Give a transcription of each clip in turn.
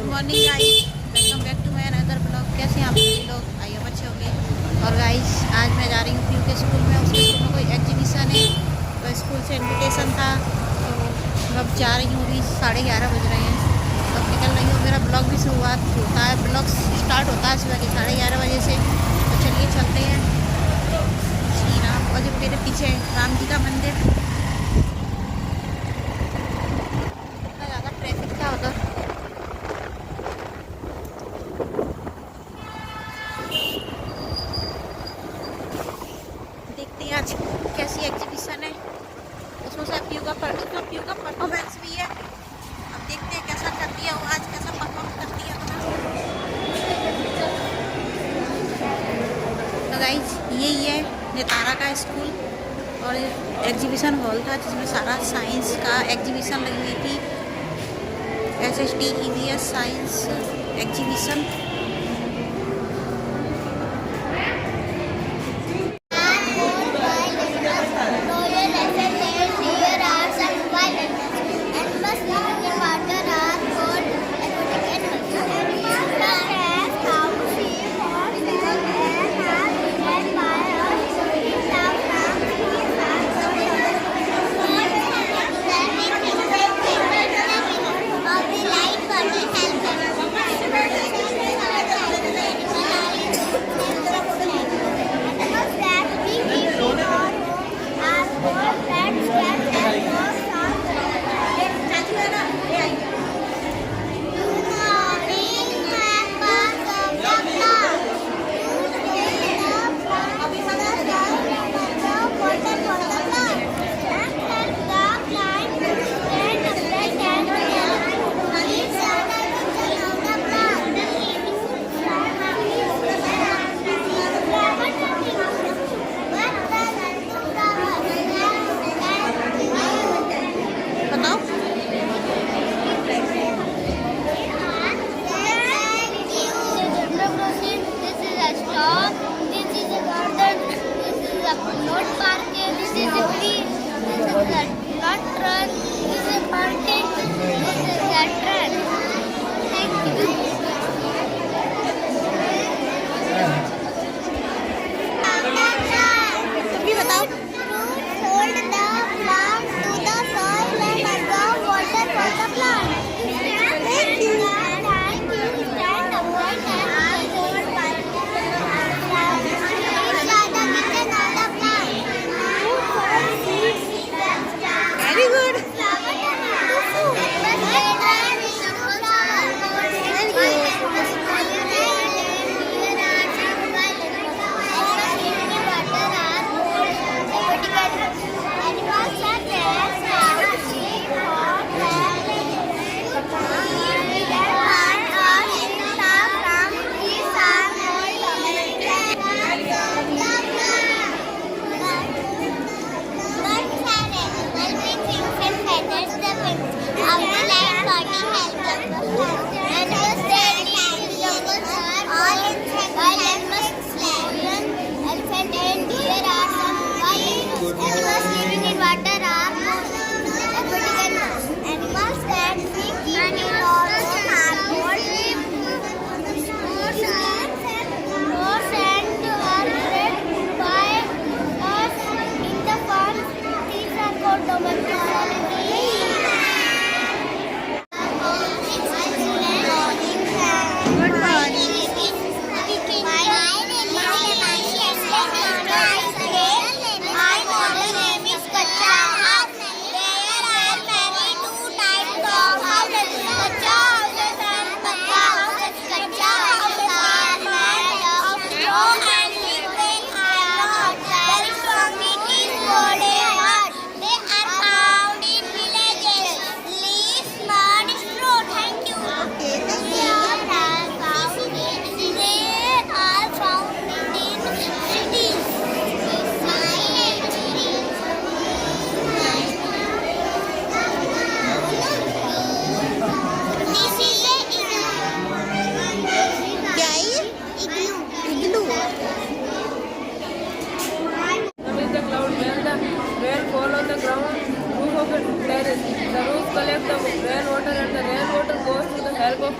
Good morning guys, welcome back to my another blog. कैसे हैं आप सभी लोग? आई होप अच्छे होंगे। और गाइस आज मैं जा रही हूँ पीयू के स्कूल में। उसके स्कूल में कोई एग्जीबिशन है, तो स्कूल से इनविटेशन था, तो अब जा रही हूँ। अभी 11:30 बज रहे हैं, तो अब निकल रही हूँ। मेरा ब्लॉग भी शुरुआत होता है, ब्लॉग स्टार्ट होता है सुबह के 11:30 बजे से। तो चलिए चलते हैं। श्री राम, और जो मेरे पीछे राम जी का मंदिर, इतना ज़्यादा ट्रैफिक था उधर। देखते हैं आज कैसी एग्जीबिशन है। उसमें से पीयू का परफॉर्मेंस भी है। अब देखते हैं कैसा करती है वो, आज कैसा परफॉर्म करती है अपना। तो गाइज यही है नेतारा का स्कूल, और एग्जीबिशन हॉल था जिसमें सारा साइंस का एग्जीबिशन लगी हुई थी। SST EVS science exhibition.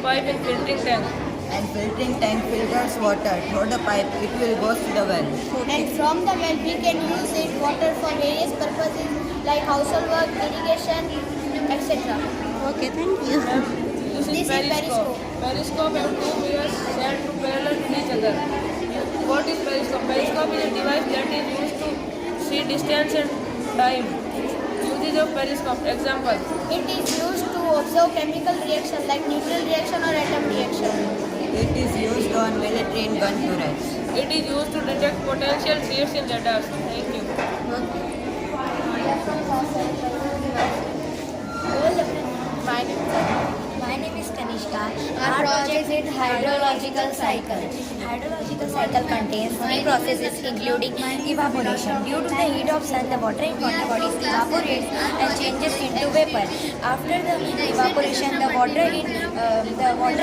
pipe in filtering tank. And filtering tank filters water. Through the pipe, it will go to the well. And from the well, we can use it water for various purposes like household work, irrigation, etc. Okay, thank you. This is periscope. Periscope have two mirrors set to parallel to each other. What is periscope? Periscope is a device that is used to see distance and time. Uses of periscope. Example. It is used to observe chemical reaction like neutral reaction or atom reaction. It is used on military and gun turrets. It is used to detect potential threats in radars. Thank you. My name is Kanishka. Our project is hydrological cycle. Hydrological cycle contains three processes including evaporation. Due to the heat of sun, the water in water bodies evaporates and changes into vapor. After the evaporation, the water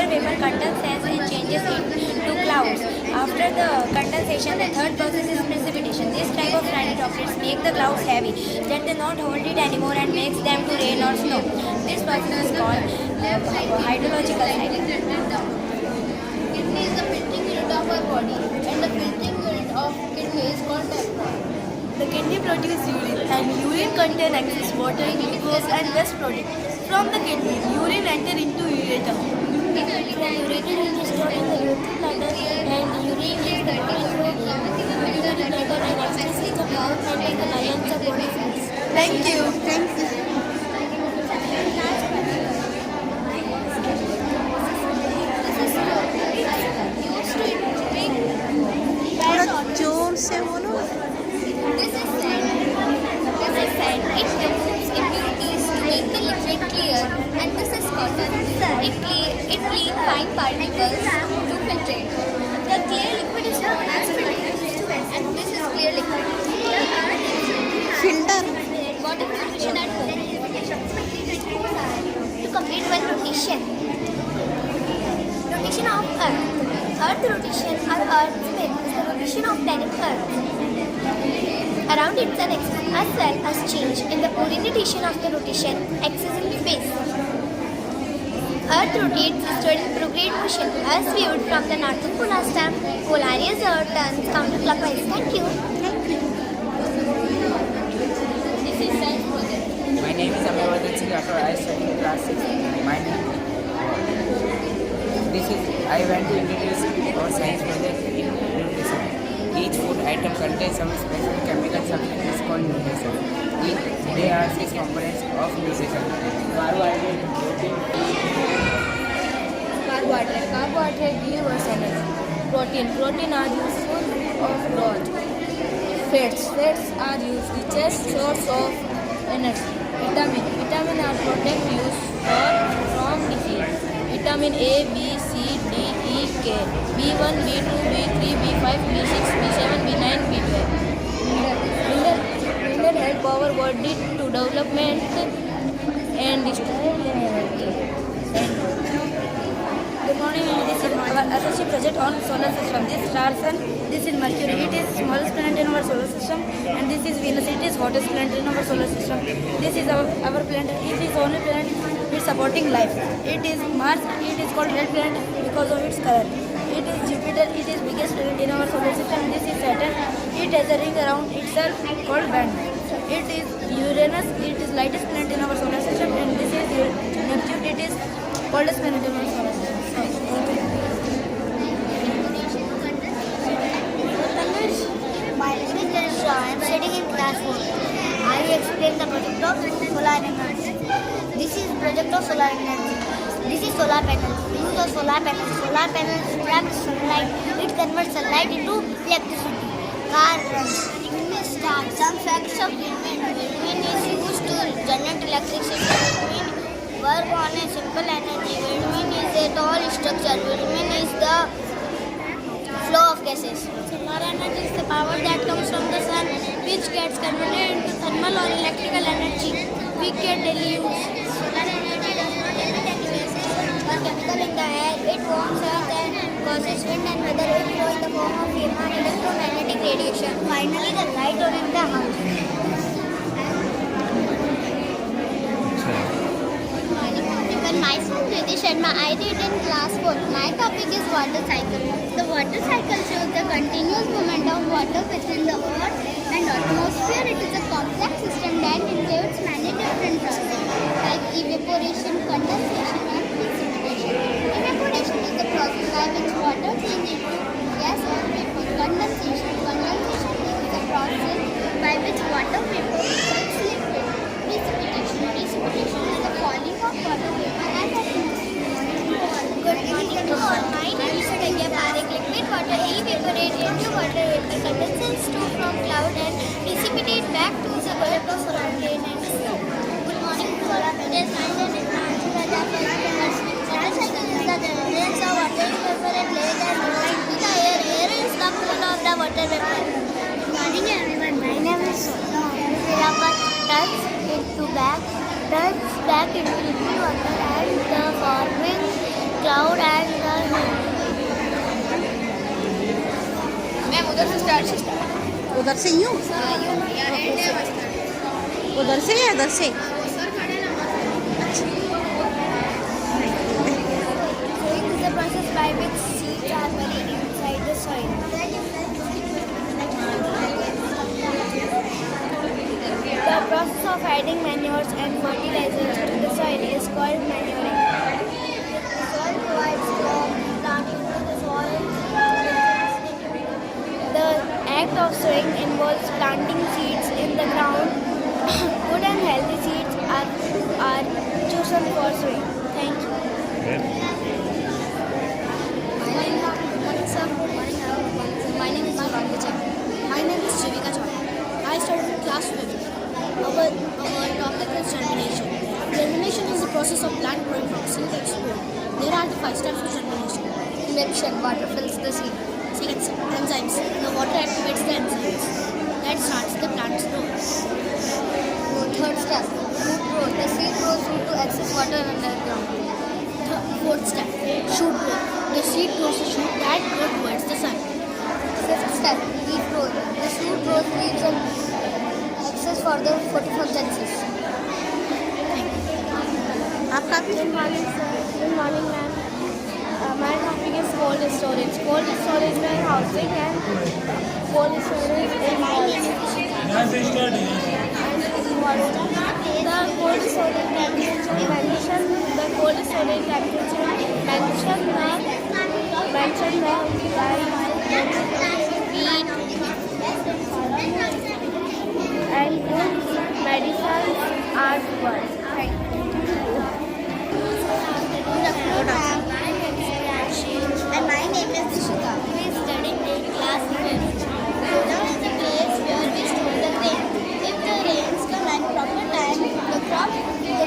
vapor condenses and changes into clouds. After the condensation, the third process is precipitation. This type of tiny droplets make the clouds heavy, that they not hold it anymore and makes them to rain or snow. This process is called hydrological cycle. Kidney is the filtering unit of our body, and the filtering unit of kidney is called diaphragm. The kidney produces urine, and urine contains excess water, glucose, and waste product. From the kidney, urine enters into ureter. From ureter, it is stored in the urethral bladder, and urine is the urinary bladder and excess is the mouth and in the lions of body fluids. Thank you. Thank you. थोड़ा जोर से बोलो. This is sand. It removes impurities to make the liquid clear, and this is cotton. It cleans fine particles to filtrate. The clear liquid is known as filter, and this is clear liquid. Filter. Water filtration at home. To complete one rotation. Rotation of Earth. Earth rotation or Earth spin is the rotation of planet Earth around its axis, as well as change in the orientation of the rotation axis in space. Earth rotates eastward in prograde motion as viewed from the northern polar star. Polaris Earth turns counterclockwise. Thank you. This is science project. My name is Amavardhan Singh Rathore. I study in class 6. I want to introduce our science project in nutrition. Each food item contains some special chemical substance called nutrition. There are 6 components of nutrition: carbohydrate, Carbohydrate give us energy. Protein are useful of growth. Fats are used richest source of energy. Vitamin are protect use from disease. Vitamin A, B, C, D, E, K, B1, B2, B3, B5, B6, B7, B9, B12. Mineral help our body to development and strength and energy. Good morning, this is our associate project on solar system. This is star sun, this is Mercury. It is smallest planet in our solar system, and this is Venus. It is hottest planet in our solar system. This is our planet. It is only planet which supporting life. It is Mars. It is called red planet because of its color. It is Jupiter. It is biggest planet in our solar system. This is Saturn. It has a ring around itself called band. It is Uranus. It is lightest planet in our solar system, and this is Neptune. It is coldest planet in our solar system. My name is Tanisha. I am studying in class 4. I will explain the project of solar energy. This is project of solar energy. This is solar panels. Use of solar panels. Solar panels trap sunlight. It converts sunlight into electricity. Car runs. Start. Some facts of windmill. Windmill is used to generate electricity. Wind work on a simple energy. Windmill is a tall structure. Windmill is the flow of gases. Solar energy is the power that comes from the sun, which gets converted into thermal or electrical energy. We get daily use. Solar energy does not emit any gases or chemical in the air. It warms earth and causes wind and weather. It flows in the form of gamma and electromagnetic radiation. Finally, the light on in the house. Good morning, everyone, myself Nidhi Sharma. I read in class 4. My topic is water cycle. The water cycle shows the continuous movement of water within the earth and atmosphere. It is a complex system that includes many different processes like evaporation, condensation and precipitation. Evaporation is the process by which water changes into gas or vapor. Condensation is the process by which water vapor becomes liquid. Precipitation is the falling of water vapor and atmosphere. Good morning to all. My name is Surya Parekh. Liquid water evaporates into water vapor, condenses from cloud and precipitates back to the earth of solar rain and snow. Good morning to all. My name is Nancy Raja. Water cycle is the difference of water vapor and lake and roll into the air. Air is the pool of the water vapor. Good morning everyone. My name is Surya. Turns back into liquid water and the forming cloud and the उधर से यूँ उधर से या इधर से Sowing is the process by which seeds are buried inside the soil. The process of adding manures and fertilizers to the soil is called manuring. The soil provides the planting to the soil. The act of sowing involves planting seeds in the ground. Good and healthy seeds are chosen for sowing. Thank you. My name is Jivanga Chak. My name is Jivika Chak. I studied in class 5. Our topic is germination. Germination is the process of plant growing from seed to spore. There are the 5 steps of germination. Immersion, water fills the seed. Second step, enzymes. The water activates the enzymes. That starts the plant's growth. Third step, root growth. The seed grows due to excess water underground. Fourth step, shoot growth. The seed grows a shoot that grows towards the sun. Fifth step, leaf growth. The shoot grows leaves and access for the photosynthesis. Thank you. आपका भी Good morning, ma'am. My topic is cold storage. Cold storage में housing and cold storage in malls. The cold storage temperature mentioned and good medicines are worth. Thank you. And my name is Dishika. We are studying in class 11. Godown is the place where we store the grain. If the rains come at proper time, the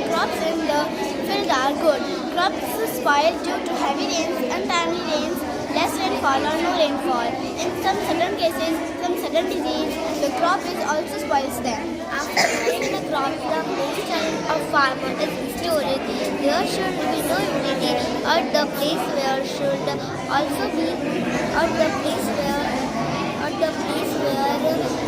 crops in the field are good. Crops spoil due to heavy rains, untimely rains, less rainfall or no rainfall. In some sudden cases, some sudden disease, the crop is also spoils them. After planting the crop, the place of farmer is storage. There should be no humidity or the place where should also be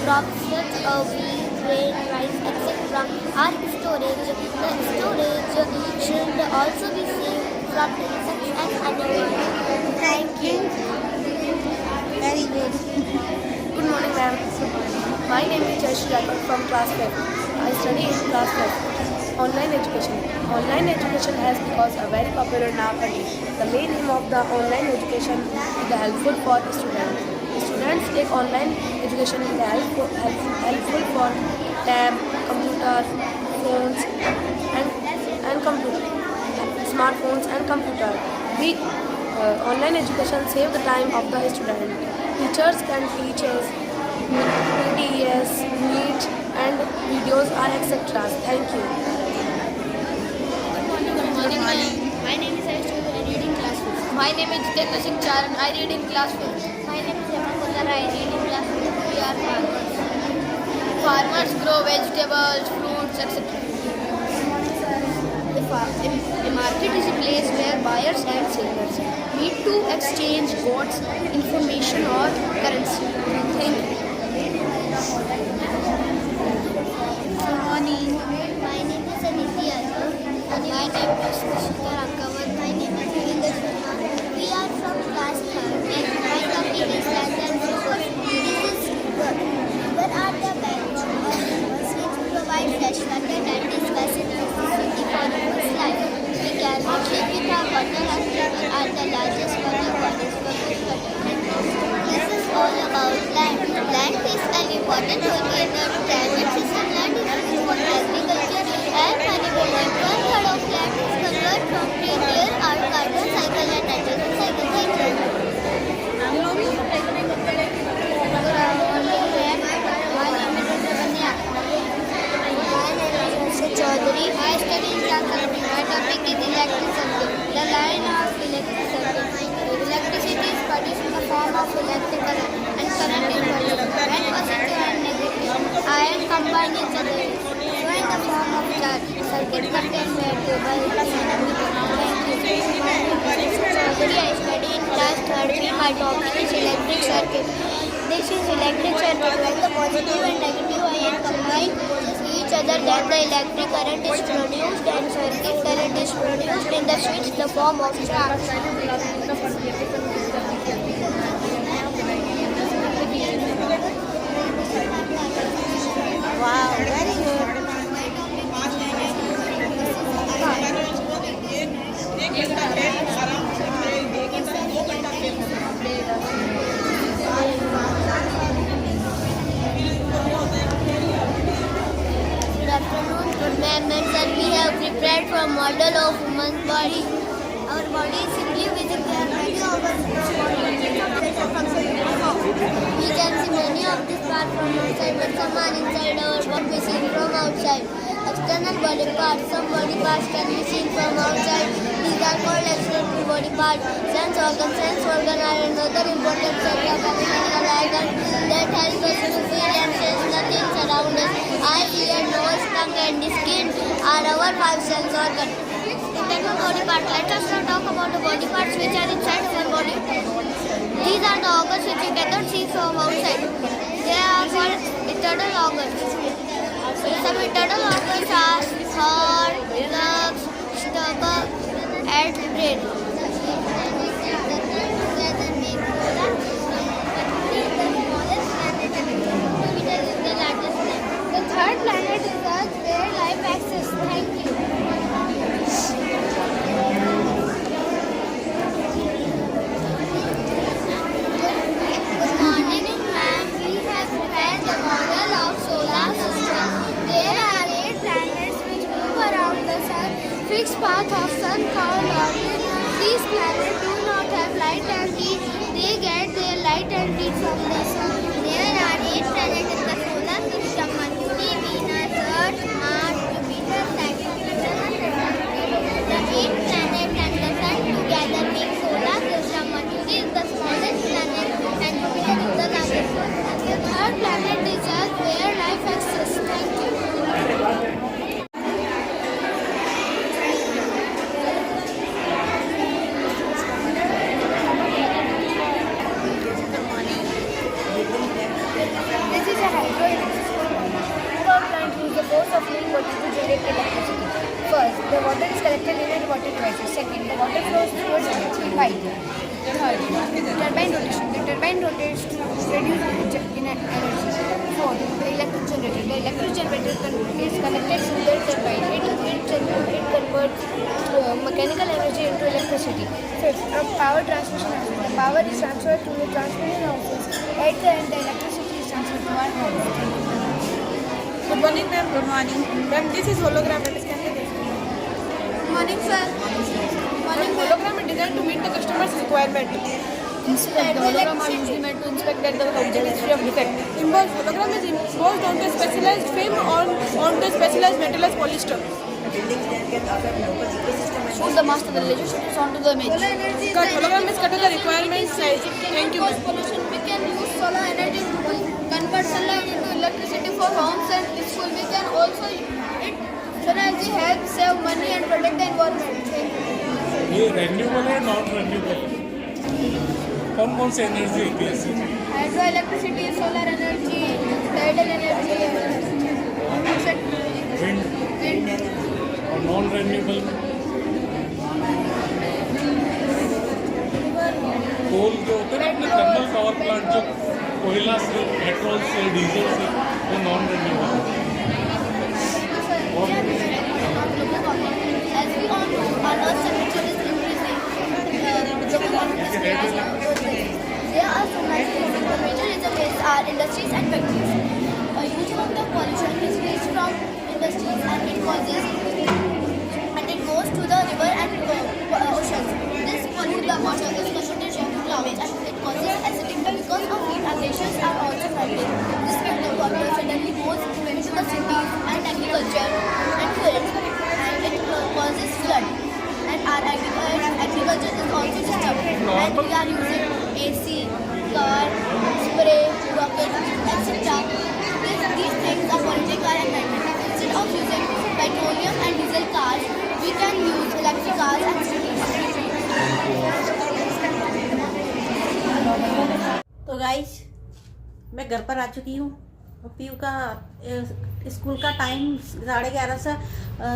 crops such as wheat, grain, rice, etc. are storage. The storage should also be safe from insects and animals. Thank you. Very good Good morning, ma'am. My name is Jayesh Rathod from class 5. I study in class 5. Online education. Online education has become very popular nowadays. The main aim of the online education is the helpful for students. Students take online education is helpful for tab, computer, phones, and computer, smartphones and computer. Online education save the time of the student. Teachers can teach us PDS, Meet, and videos are etc. Thank you. Good morning, ma'am. My name is Ayush. I read in class 5. My name is Jitendra Singh Charan. I read in class 5. My name is Emma Kullar. I read in class 5. We are farmers. Farmers grow vegetables, fruits, etc. A market is a place where buyers and sellers meet to exchange goods, information, or currency. Thank you. Good morning. My name is Anitya. I My name is Kushika Rakawat. My name is Vinda Sharma. We are from class 3rd and my topic is land and rivers. This is river. River are the backbone of rivers which provide fresh water and is necessity for human life. We cannot live without water as rivers are the largest water bodies for good water. This is all about land. Land plays an important role in the climate system. Land is used for agriculture and management. One third of land is converted from clear out carbon cycle and nitrogen cycle. Thank you. Chaudhary. I study in class 7. My topic is electricity. The line of electricity. Electricity is produced in the form of electric current and current is produced when positive and negative ion combine each other. So in the form of charge, circuit contains where 2 by plus and Chaudhary. I study in class 3rd. My topic is electric circuit. This is electric circuit when the positive and negative ion combine each other, then the electric current is produced and circuit current is produced in the switch in the form of charge. Wow, very good. Good afternoon, good members, and we have prepared for a model of human's body. Our body is simply visible. There are many organs in our body. We can see many of these parts from outside, but some are inside our what we see from outside. External body parts. Some body parts can be seen from outside. These are called external body parts. Sense organ. Sense organ are another important set of external organs that help us to feel and sense the things around us. Eye, ear, nose, tongue, and skin are our 5 sense organs. Internal body part. Let us now talk about the body parts which are inside our body. These are the organs which you cannot see from outside. They are called internal organs. Some internal organs are heart, lungs, stomach, and brain. The third planet is Earth, where life exists. Thank you. Good morning, ma'am. We have prepared the model of solar system. There are 8 planets which move around the sun. Fixed path of sun called orbit. These planets do not have light and heat. They get their light and heat from the sun. There are 8 planets in the solar system: Mercury, Venus, Earth, Mars, Jupiter, Saturn, and Saturn. The 8 planets and the sun together make solar system. Mercury is the smallest planet and Jupiter is the largest one. The third planet is Earth, where life exists. Thank you. This is a hydroelectric power plant uses the force of heat water to generate electricity. First, the water is collected in a water device. Second, the water flows towards electric pipe. Third, turbine rotation. The turbine rotates to produce energy. Fourth, the electric generator. The electric generator is connected to the turbine. It converts mechanical energy into electricity. Fifth, power transmission house. The power is transferred to the transmission houses. At the end, the electricity is transferred to our home. Good morning, ma'am. Good morning. Ma'am, this is hologram. It is Good morning, sir. morning. Hologram is designed to meet the customer's requirement. Instead, the hologram are usually meant to inspect that the object is free of defect. Embossed hologram is embossed onto a specialized film or onto a specialized metal as polyester. Shows the master the relationship is onto the image. Cut hologram is cut to the requirement size. Thank you, ma'am. Pollution, we can use solar energy to convert sunlight into electricity for homes and school. We can also solar energy helps save money and protect the environment. ये renewable है non renewable कौन कौन से energy होती है इससे Hydro electricity, solar energy, tidal energy, wind wind. और non renewable में कोल जो होते हैं ना अपने थर्मल पावर प्लांट जो कोयला से, पेट्रोल से, डीजल से, वो नॉन रेन्यूएबल है। As we all know, our Earth's temperature is increasing. There are so many things. The major reasons are industries and factories. A huge amount of pollution is released from industries and it goes to the river and oceans. This pollutes the water, is concentrated in clouds and it causes acidity because of heat. Our glaciers are also melting. This makes the water suddenly goes into the cities and agriculture and forests. And it causes flood, and our agriculture is also disturbed. And we are using AC, car, spray, rocket, etc. These things are polluting our environment. Instead of using petroleum and diesel cars, we can use electric cars and cities. तो guys मैं घर पर आ चुकी हूँ। PU का school का time 11:30 से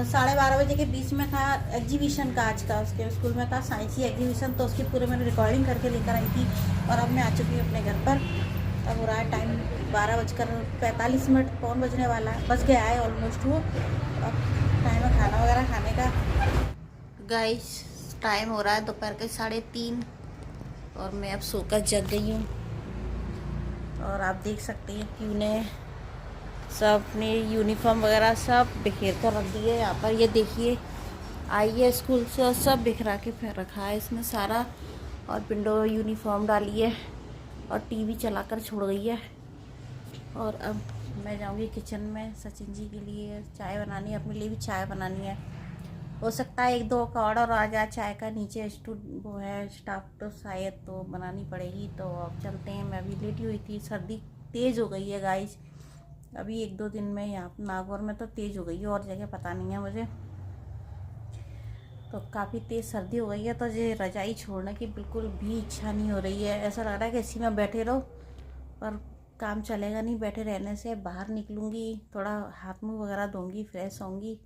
12:30 बजे के बीच में था एग्जीबिशन का। आज का उसके स्कूल में था साइंसी एग्जीबिशन, तो उसकी पूरे मैंने रिकॉर्डिंग करके लेकर आई थी और अब मैं आ चुकी हूँ अपने घर पर। अब हो रहा है टाइम 12:45, पौन बजने वाला है, बज गया है ऑलमोस्ट वो। अब टाइम है खाना वगैरह खाने का। गाइस टाइम हो रहा है दोपहर के 3:30 और मैं अब सोकर जग गई हूँ। और आप देख सकते हैं कि उन्हें सब अपने यूनिफॉर्म वगैरह सब बिखेर कर रख दिए यहाँ पर। ये देखिए आई है स्कूल से, सब बिखरा के फिर रखा है इसने सारा। और पिंडो यूनिफॉर्म डाली है और टीवी चलाकर छोड़ गई है। और अब मैं जाऊँगी किचन में सचिन जी के लिए चाय बनानी है, अपने लिए भी चाय बनानी है। हो सकता है 1-2 का ऑर्डर आ जाए चाय का, नीचे वो है स्टाफ तो शायद तो बनानी पड़ेगी। तो अब चलते हैं। मैं अभी लेटी हुई थी, सर्दी तेज़ हो गई है गाइस अभी 1-2 दिन में। यहाँ नागौर में तो तेज़ हो गई है, और जगह पता नहीं है मुझे। तो काफ़ी तेज़ सर्दी हो गई है, तो ये रजाई छोड़ने की बिल्कुल भी इच्छा नहीं हो रही है। ऐसा लग रहा है कि इसी में बैठे रहो, पर काम चलेगा नहीं बैठे रहने से। बाहर निकलूँगी, थोड़ा हाथ मुँह वगैरह धोंगी, फ्रेश होंगी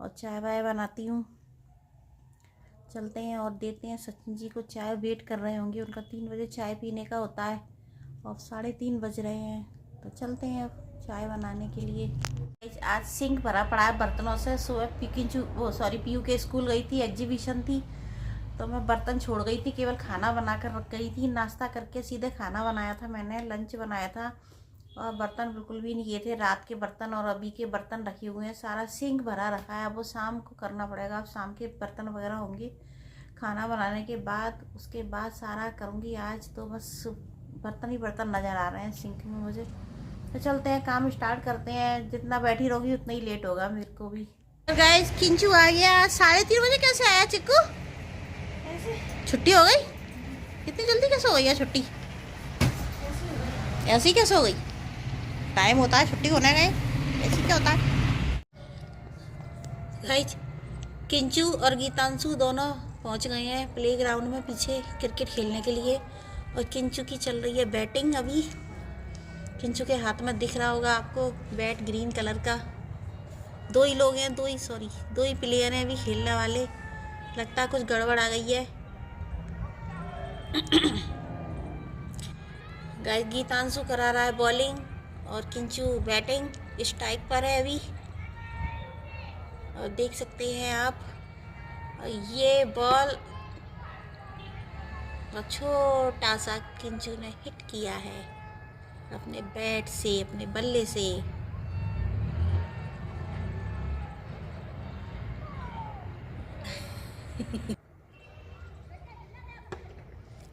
और चाय वाय बनाती हूँ। चलते हैं और देते हैं सचिन जी को चाय। वेट कर रहे होंगे, उनका 3 बजे चाय पीने का होता है और 3:30 बज रहे हैं। तो चलते हैं अब चाय बनाने के लिए। आज सिंक भरा पड़ा है बर्तनों से। सुबह पीयू के स्कूल गई थी, एग्जीबिशन थी, तो मैं बर्तन छोड़ गई थी, केवल खाना बना कर रख गई थी। नाश्ता करके सीधे खाना बनाया था मैंने, लंच बनाया था और बर्तन बिल्कुल भी नहीं किए थे। रात के बर्तन और अभी के बर्तन रखे हुए हैं, सारा सिंक भरा रखा है। अब वो शाम को करना पड़ेगा, अब शाम के बर्तन वगैरह होंगे खाना बनाने के बाद। उसके बाद सारा करूँगी आज। तो बस बर्तन ही बर्तन नज़र आ रहे हैं सिंक में मुझे। तो चलते हैं, काम स्टार्ट करते हैं। जितना बैठी रहोगी उतना ही लेट होगा मेरे को भी। गाइस किंचू आ गया 3:30 बजे। कैसे आया चिक्कू? छुट्टी हो गई? इतनी जल्दी कैसे हो गई है छुट्टी? ऐसी कैसे हो गई? टाइम होता है छुट्टी होने का, ऐसे क्या होता है? गाइस किंचू और गीतांशु दोनों पहुंच गए हैं प्लेग्राउंड में पीछे क्रिकेट खेलने के लिए। और किंचू की चल रही है बैटिंग अभी। किंचू के हाथ में दिख रहा होगा आपको बैट ग्रीन कलर का। दो ही लोग हैं, दो ही प्लेयर हैं अभी खेलने वाले। लगता है कुछ गड़बड़ आ गई है। गाइस गीतांशु करा रहा है बॉलिंग और किंचू बैटिंग स्ट्राइक पर है अभी। और देख सकते हैं आप, ये बॉल छोटा सा किंचू ने हिट किया है अपने बैट से, अपने बल्ले से।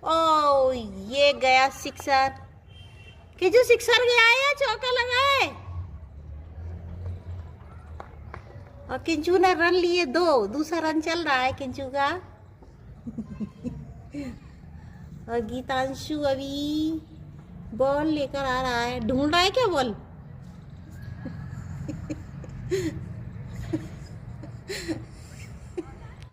ओ ये गया सिक्सर। किंचू सिक्सर गया है या चौका लगा है? और किंचू ने रन लिए 2, दूसरा रन चल रहा है किंचू का। और गीतांशु अभी बॉल लेकर आ रहा है, ढूंढ रहा है क्या बॉल?